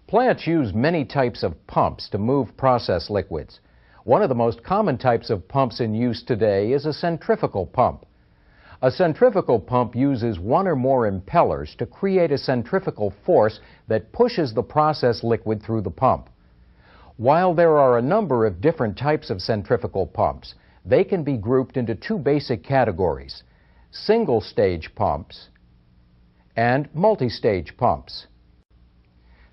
Plants use many types of pumps to move process liquids. One of the most common types of pumps in use today is a centrifugal pump. A centrifugal pump uses one or more impellers to create a centrifugal force that pushes the process liquid through the pump. While there are a number of different types of centrifugal pumps, they can be grouped into two basic categories: single-stage pumps and multistage pumps.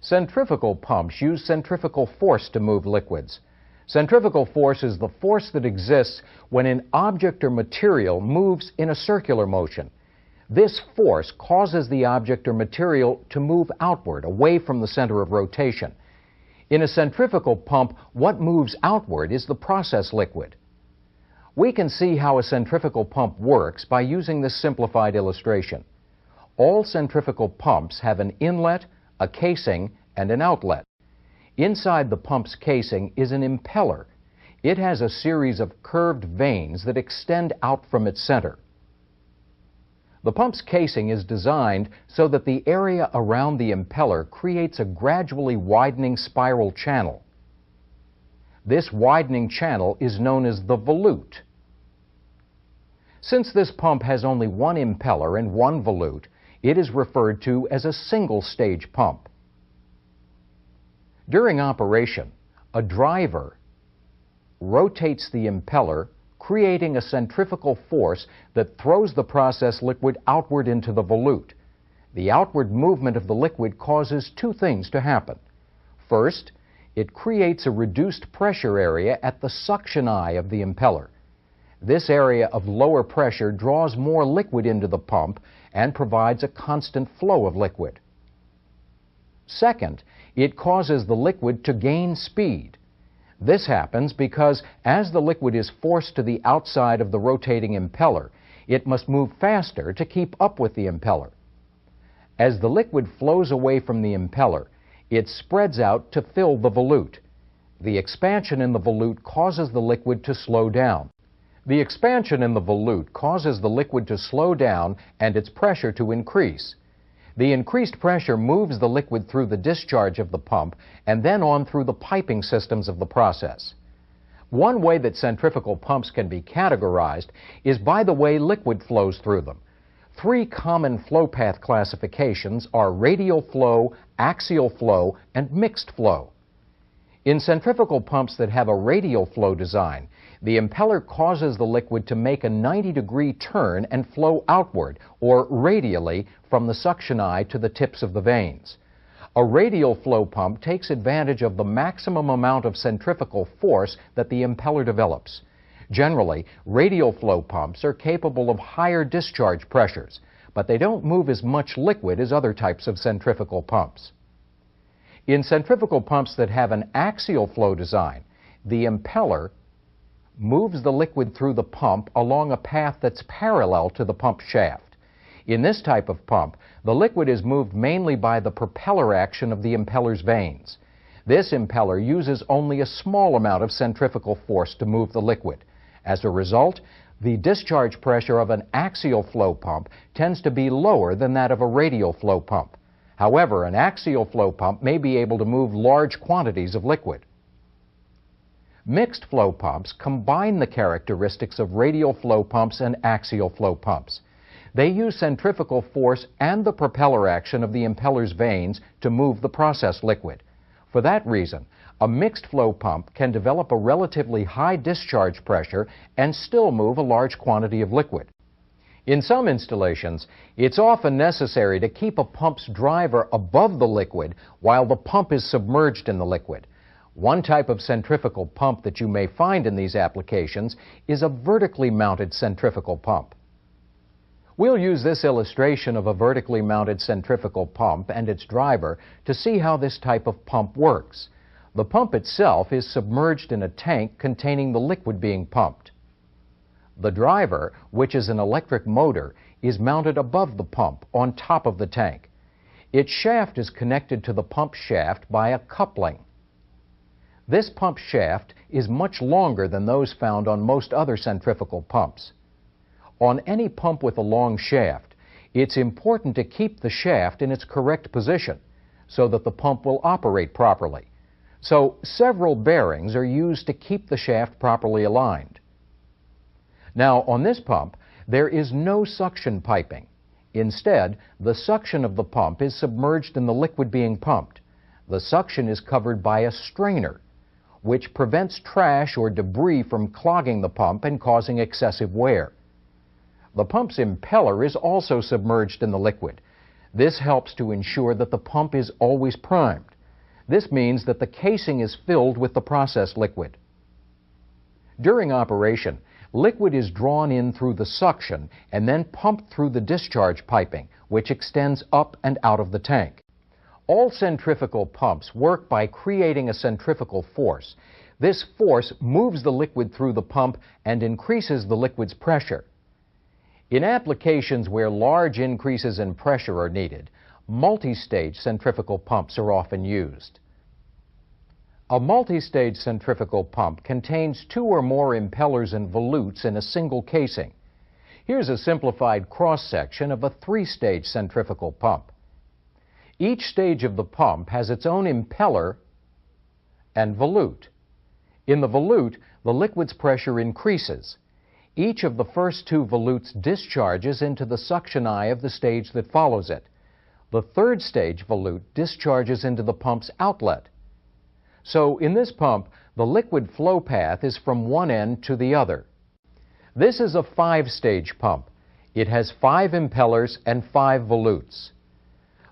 Centrifugal pumps use centrifugal force to move liquids. Centrifugal force is the force that exists when an object or material moves in a circular motion. This force causes the object or material to move outward, away from the center of rotation. In a centrifugal pump, what moves outward is the process liquid. We can see how a centrifugal pump works by using this simplified illustration. All centrifugal pumps have an inlet, a casing, and an outlet. Inside the pump's casing is an impeller. It has a series of curved vanes that extend out from its center. The pump's casing is designed so that the area around the impeller creates a gradually widening spiral channel. This widening channel is known as the volute. Since this pump has only one impeller and one volute, it is referred to as a single-stage pump. During operation, a driver rotates the impeller, creating a centrifugal force that throws the process liquid outward into the volute. The outward movement of the liquid causes two things to happen. First, it creates a reduced pressure area at the suction eye of the impeller. This area of lower pressure draws more liquid into the pump and provides a constant flow of liquid. Second, it causes the liquid to gain speed. This happens because as the liquid is forced to the outside of the rotating impeller, it must move faster to keep up with the impeller. As the liquid flows away from the impeller, it spreads out to fill the volute. The expansion in the volute causes the liquid to slow down. The expansion in the volute causes the liquid to slow down and its pressure to increase. The increased pressure moves the liquid through the discharge of the pump and then on through the piping systems of the process. One way that centrifugal pumps can be categorized is by the way liquid flows through them. Three common flow path classifications are radial flow, axial flow, and mixed flow. In centrifugal pumps that have a radial flow design, the impeller causes the liquid to make a 90-degree turn and flow outward, or radially, from the suction eye to the tips of the vanes. A radial flow pump takes advantage of the maximum amount of centrifugal force that the impeller develops. Generally, radial flow pumps are capable of higher discharge pressures, but they don't move as much liquid as other types of centrifugal pumps. In centrifugal pumps that have an axial flow design, the impeller moves the liquid through the pump along a path that's parallel to the pump shaft. In this type of pump, the liquid is moved mainly by the propeller action of the impeller's vanes. This impeller uses only a small amount of centrifugal force to move the liquid. As a result, the discharge pressure of an axial flow pump tends to be lower than that of a radial flow pump. However, an axial flow pump may be able to move large quantities of liquid. Mixed flow pumps combine the characteristics of radial flow pumps and axial flow pumps. They use centrifugal force and the propeller action of the impeller's vanes to move the process liquid. For that reason, a mixed flow pump can develop a relatively high discharge pressure and still move a large quantity of liquid. In some installations, it's often necessary to keep a pump's driver above the liquid while the pump is submerged in the liquid. One type of centrifugal pump that you may find in these applications is a vertically mounted centrifugal pump. We'll use this illustration of a vertically mounted centrifugal pump and its driver to see how this type of pump works. The pump itself is submerged in a tank containing the liquid being pumped. The driver, which is an electric motor, is mounted above the pump on top of the tank. Its shaft is connected to the pump shaft by a coupling. This pump shaft is much longer than those found on most other centrifugal pumps. On any pump with a long shaft, it's important to keep the shaft in its correct position. so that the pump will operate properly. So several bearings are used to keep the shaft properly aligned. Now, on this pump, there is no suction piping. Instead, the suction of the pump is submerged in the liquid being pumped. The suction is covered by a strainer, which prevents trash or debris from clogging the pump and causing excessive wear. The pump's impeller is also submerged in the liquid. This helps to ensure that the pump is always primed. This means that the casing is filled with the process liquid. During operation, liquid is drawn in through the suction and then pumped through the discharge piping, which extends up and out of the tank. All centrifugal pumps work by creating a centrifugal force. This force moves the liquid through the pump and increases the liquid's pressure. In applications where large increases in pressure are needed, multistage centrifugal pumps are often used. A multistage centrifugal pump contains 2 or more impellers and volutes in a single casing. Here's a simplified cross-section of a 3-stage centrifugal pump. Each stage of the pump has its own impeller and volute. In the volute, the liquid's pressure increases. Each of the first 2 volutes discharges into the suction eye of the stage that follows it. The 3rd stage volute discharges into the pump's outlet. So in this pump, the liquid flow path is from one end to the other. This is a 5-stage pump. It has 5 impellers and 5 volutes.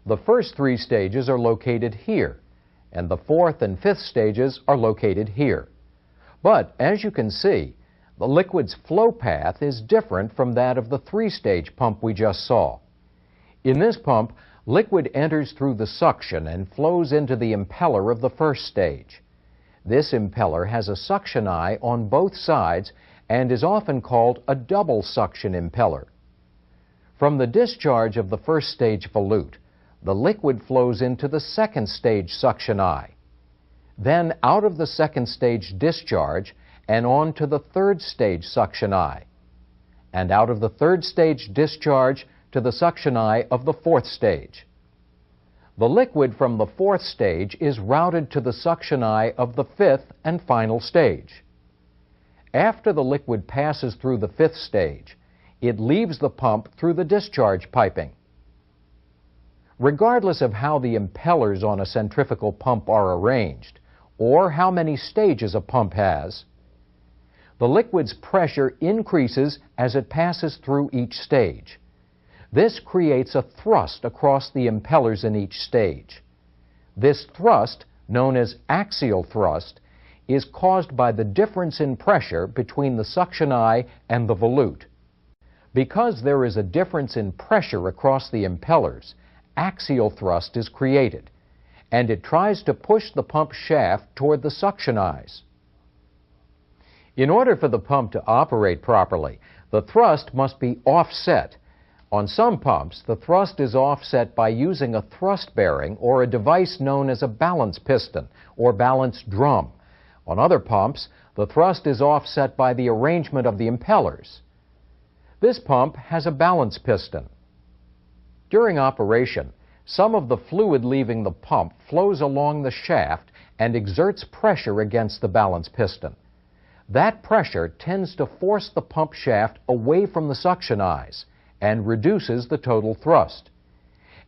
The first 3 stages are located here, and the 4th and 5th stages are located here. But as you can see, the liquid's flow path is different from that of the 3-stage pump we just saw. In this pump, liquid enters through the suction and flows into the impeller of the first stage. This impeller has a suction eye on both sides and is often called a double suction impeller. From the discharge of the first stage volute, the liquid flows into the second stage suction eye, then out of the second stage discharge and on to the third stage suction eye, and out of the third stage discharge to the suction eye of the 4th stage. The liquid from the 4th stage is routed to the suction eye of the 5th and final stage. After the liquid passes through the 5th stage, it leaves the pump through the discharge piping. Regardless of how the impellers on a centrifugal pump are arranged, or how many stages a pump has, the liquid's pressure increases as it passes through each stage. This creates a thrust across the impellers in each stage. This thrust, known as axial thrust, is caused by the difference in pressure between the suction eye and the volute. Because there is a difference in pressure across the impellers, axial thrust is created, and it tries to push the pump shaft toward the suction eyes. In order for the pump to operate properly, the thrust must be offset. On some pumps, the thrust is offset by using a thrust bearing or a device known as a balance piston or balance drum. On other pumps, the thrust is offset by the arrangement of the impellers. This pump has a balance piston. During operation, some of the fluid leaving the pump flows along the shaft and exerts pressure against the balance piston. That pressure tends to force the pump shaft away from the suction eyes and reduces the total thrust.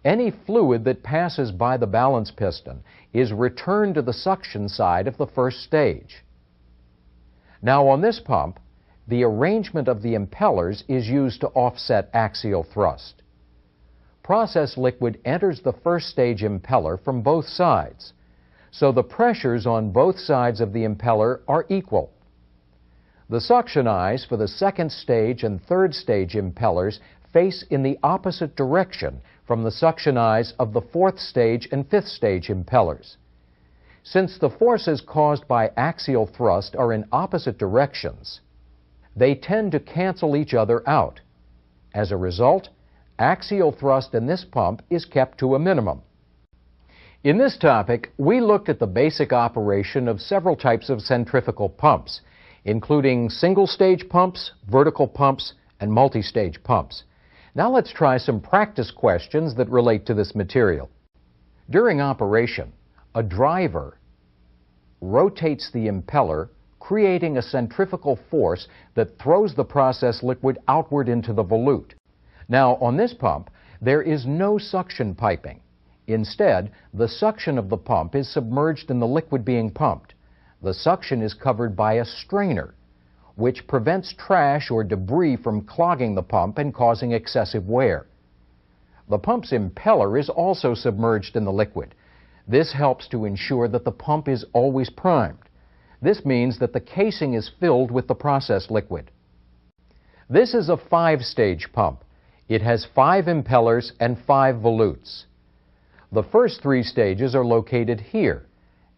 Any fluid that passes by the balance piston is returned to the suction side of the first stage. Now on this pump, the arrangement of the impellers is used to offset axial thrust. Process liquid enters the first stage impeller from both sides, so the pressures on both sides of the impeller are equal. The suction eyes for the second stage and third stage impellers face in the opposite direction from the suction eyes of the 4th stage and 5th stage impellers. Since the forces caused by axial thrust are in opposite directions, they tend to cancel each other out. As a result, axial thrust in this pump is kept to a minimum. In this topic, we looked at the basic operation of several types of centrifugal pumps, including single-stage pumps, vertical pumps, and multi-stage pumps. Now let's try some practice questions that relate to this material. During operation, a driver rotates the impeller, creating a centrifugal force that throws the process liquid outward into the volute. Now, on this pump, there is no suction piping. Instead, the suction of the pump is submerged in the liquid being pumped. The suction is covered by a strainer, which prevents trash or debris from clogging the pump and causing excessive wear. The pump's impeller is also submerged in the liquid. This helps to ensure that the pump is always primed. This means that the casing is filled with the process liquid. This is a 5-stage pump. It has 5 impellers and 5 volutes. The first 3 stages are located here,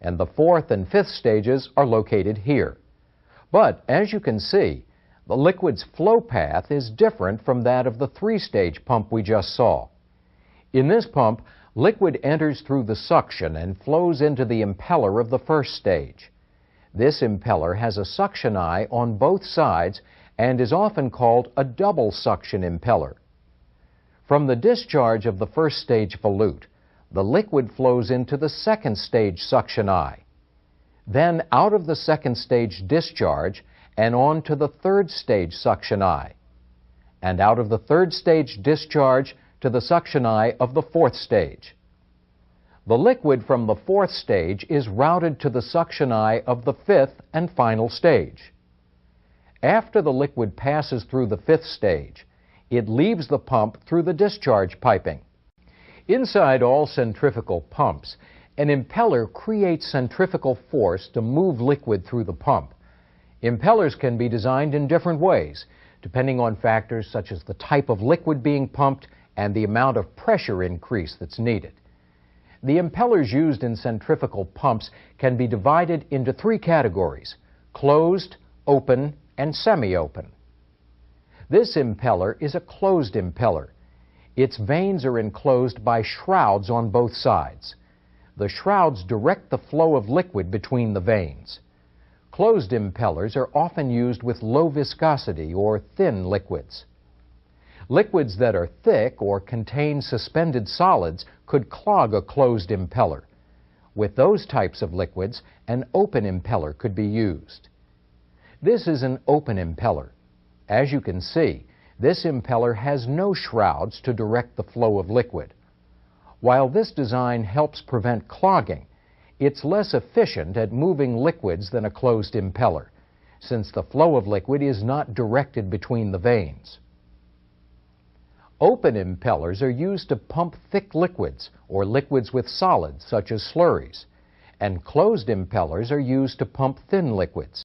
and the 4th and 5th stages are located here. But, as you can see, the liquid's flow path is different from that of the 3-stage pump we just saw. In this pump, liquid enters through the suction and flows into the impeller of the first stage. This impeller has a suction eye on both sides and is often called a double suction impeller. From the discharge of the first stage volute, the liquid flows into the second stage suction eye, then out of the second stage discharge and on to the third stage suction eye, and out of the third stage discharge to the suction eye of the fourth stage. The liquid from the fourth stage is routed to the suction eye of the fifth and final stage. After the liquid passes through the fifth stage, it leaves the pump through the discharge piping. Inside all centrifugal pumps, an impeller creates centrifugal force to move liquid through the pump. Impellers can be designed in different ways, depending on factors such as the type of liquid being pumped and the amount of pressure increase that's needed. The impellers used in centrifugal pumps can be divided into 3 categories: closed, open, and semi-open. This impeller is a closed impeller. Its vanes are enclosed by shrouds on both sides. The shrouds direct the flow of liquid between the vanes. Closed impellers are often used with low viscosity or thin liquids. Liquids that are thick or contain suspended solids could clog a closed impeller. With those types of liquids, an open impeller could be used. This is an open impeller. As you can see, this impeller has no shrouds to direct the flow of liquid. While this design helps prevent clogging, it's less efficient at moving liquids than a closed impeller, since the flow of liquid is not directed between the vanes. Open impellers are used to pump thick liquids or liquids with solids such as slurries, and closed impellers are used to pump thin liquids.